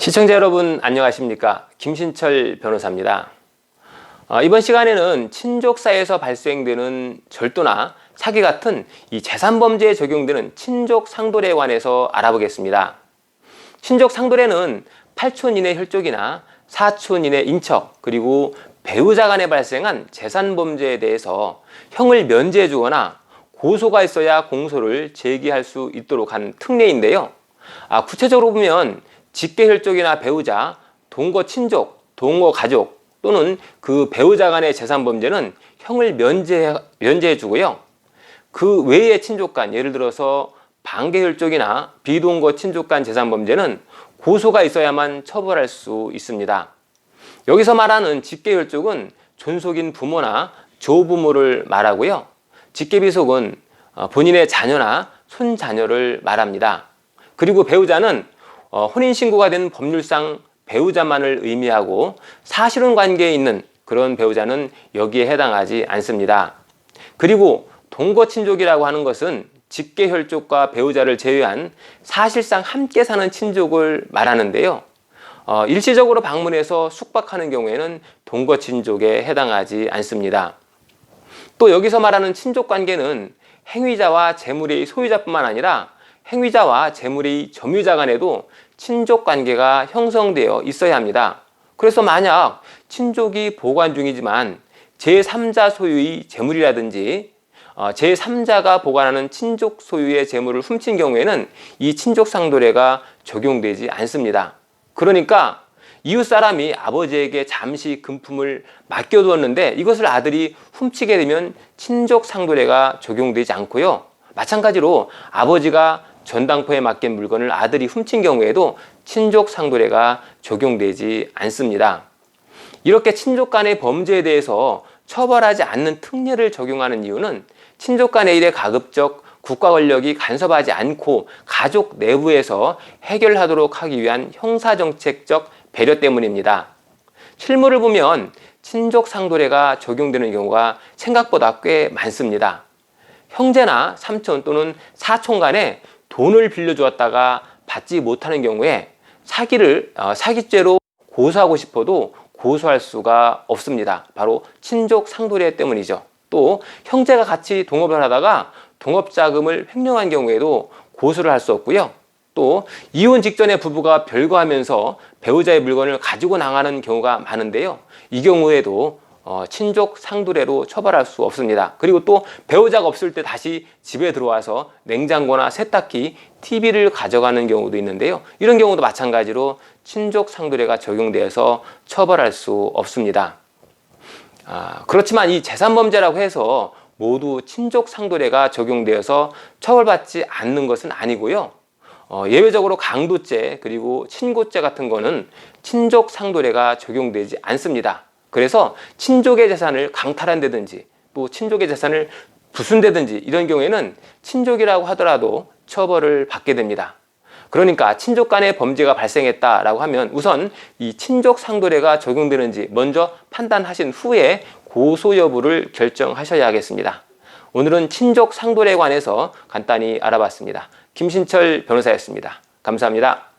시청자 여러분 안녕하십니까? 김신철 변호사입니다. 이번 시간에는 친족 사이에서 발생되는 절도나 사기 같은 이 재산범죄에 적용되는 친족 상도례에 관해서 알아보겠습니다. 친족 상도례는 8촌 이내 혈족이나 4촌 이내 인척 그리고 배우자 간에 발생한 재산범죄에 대해서 형을 면제해 주거나 고소가 있어야 공소를 제기할 수 있도록 한 특례인데요. 구체적으로 보면 직계혈족이나 배우자, 동거 친족, 동거 가족 또는 그 배우자 간의 재산범죄는 형을 면제해 주고요. 그 외의 친족 간, 예를 들어서 반계혈족이나 비동거 친족 간 재산범죄는 고소가 있어야만 처벌할 수 있습니다. 여기서 말하는 직계혈족은 존속인 부모나 조부모를 말하고요. 직계비속은 본인의 자녀나 손자녀를 말합니다. 그리고 배우자는 혼인신고가 된 법률상 배우자만을 의미하고 사실혼 관계에 있는 그런 배우자는 여기에 해당하지 않습니다. 그리고 동거친족이라고 하는 것은 직계혈족과 배우자를 제외한 사실상 함께 사는 친족을 말하는데요. 일시적으로 방문해서 숙박하는 경우에는 동거친족에 해당하지 않습니다. 또 여기서 말하는 친족관계는 행위자와 재물의 소유자뿐만 아니라 행위자와 재물의 점유자 간에도 친족관계가 형성되어 있어야 합니다. 그래서 만약 친족이 보관 중이지만 제3자 소유의 재물이라든지 제3자가 보관하는 친족 소유의 재물을 훔친 경우에는 이 친족상도례가 적용되지 않습니다. 그러니까 이웃 사람이 아버지에게 잠시 금품을 맡겨두었는데 이것을 아들이 훔치게 되면 친족상도례가 적용되지 않고요. 마찬가지로 아버지가 전당포에 맡긴 물건을 아들이 훔친 경우에도 친족상도례가 적용되지 않습니다. 이렇게 친족 간의 범죄에 대해서 처벌하지 않는 특례를 적용하는 이유는 친족 간의 일에 가급적 국가 권력이 간섭하지 않고 가족 내부에서 해결하도록 하기 위한 형사정책적 배려 때문입니다. 실무를 보면 친족상도례가 적용되는 경우가 생각보다 꽤 많습니다. 형제나 삼촌 또는 사촌 간에 돈을 빌려주었다가 받지 못하는 경우에 사기죄로 고소하고 싶어도 고소할 수가 없습니다. 바로 친족상도례 때문이죠. 또 형제가 같이 동업을 하다가 동업자금을 횡령한 경우에도 고소를 할 수 없고요. 또 이혼 직전에 부부가 별거하면서 배우자의 물건을 가지고 나가는 경우가 많은데요. 이 경우에도 친족 상도례로 처벌할 수 없습니다. 그리고 또 배우자가 없을 때 다시 집에 들어와서 냉장고나 세탁기, TV를 가져가는 경우도 있는데요. 이런 경우도 마찬가지로 친족 상도례가 적용되어서 처벌할 수 없습니다. 그렇지만 이 재산범죄라고 해서 모두 친족 상도례가 적용되어서 처벌받지 않는 것은 아니고요. 예외적으로 강도죄 그리고 친고죄 같은 거는 친족 상도례가 적용되지 않습니다. 그래서 친족의 재산을 강탈한다든지 또 친족의 재산을 부순다든지 이런 경우에는 친족이라고 하더라도 처벌을 받게 됩니다. 그러니까 친족 간의 범죄가 발생했다라고 하면 우선 이 친족 상도례가 적용되는지 먼저 판단하신 후에 고소 여부를 결정하셔야 하겠습니다. 오늘은 친족 상도례에 관해서 간단히 알아봤습니다. 김신철 변호사였습니다. 감사합니다.